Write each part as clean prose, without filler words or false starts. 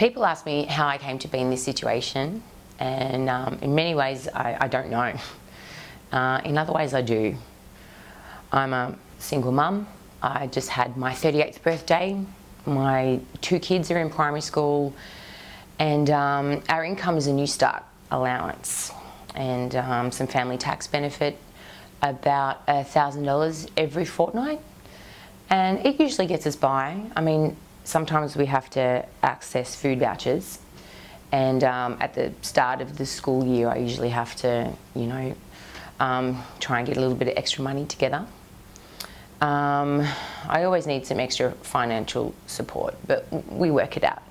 People ask me how I came to be in this situation, and in many ways I don't know. In other ways I do. I'm a single mum. I just had my 38th birthday. My 2 kids are in primary school, and our income is a New Start allowance and some family tax benefit, about $1,000 every fortnight, and it usually gets us by. I mean, sometimes we have to access food vouchers, and at the start of the school year I usually have to, try and get a little bit of extra money together. I always need some extra financial support, but we work it out.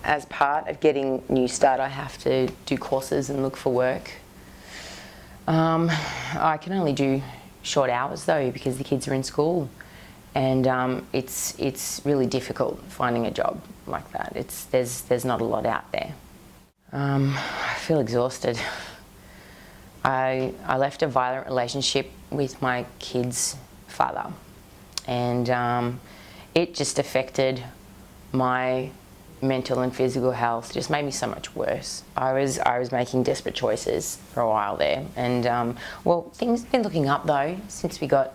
As part of getting New Start, I have to do courses and look for work. I can only do short hours though, because the kids are in school, and it's really difficult finding a job like that. There's not a lot out there. I feel exhausted. I left a violent relationship with my kid's father, and it just affected my mental and physical health. Just made me so much worse. I was making desperate choices for a while there, and well, things have been looking up though since we got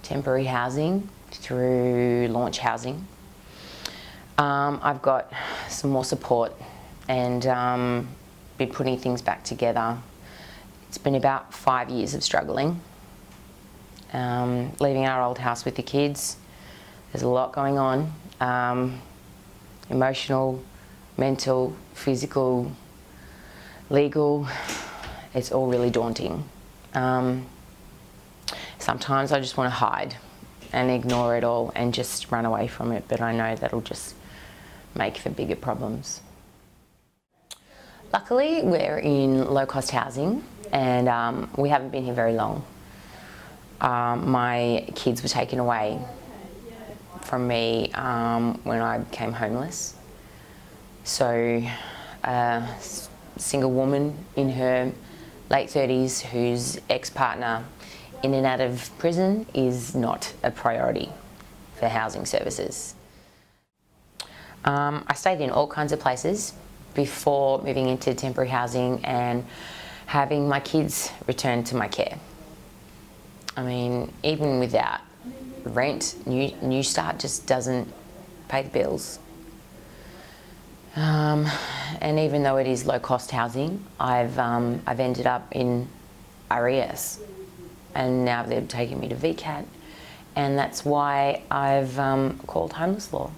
temporary housing through Launch Housing. I've got some more support and been putting things back together. It's been about 5 years of struggling, leaving our old house with the kids. There's a lot going on. Emotional, mental, physical, legal, it's all really daunting. Sometimes I just want to hide and ignore it all and just run away from it, but I know that'll just make for bigger problems. Luckily, we're in low-cost housing, and we haven't been here very long. My kids were taken away from me when I became homeless. So a single woman in her late 30s whose ex-partner in and out of prison is not a priority for housing services. I stayed in all kinds of places before moving into temporary housing and having my kids returned to my care. I mean, even without rent, New Start just doesn't pay the bills. And even though it is low-cost housing, I've ended up in RES, and now they've taken me to VCAT, and that's why I've called Homeless Law.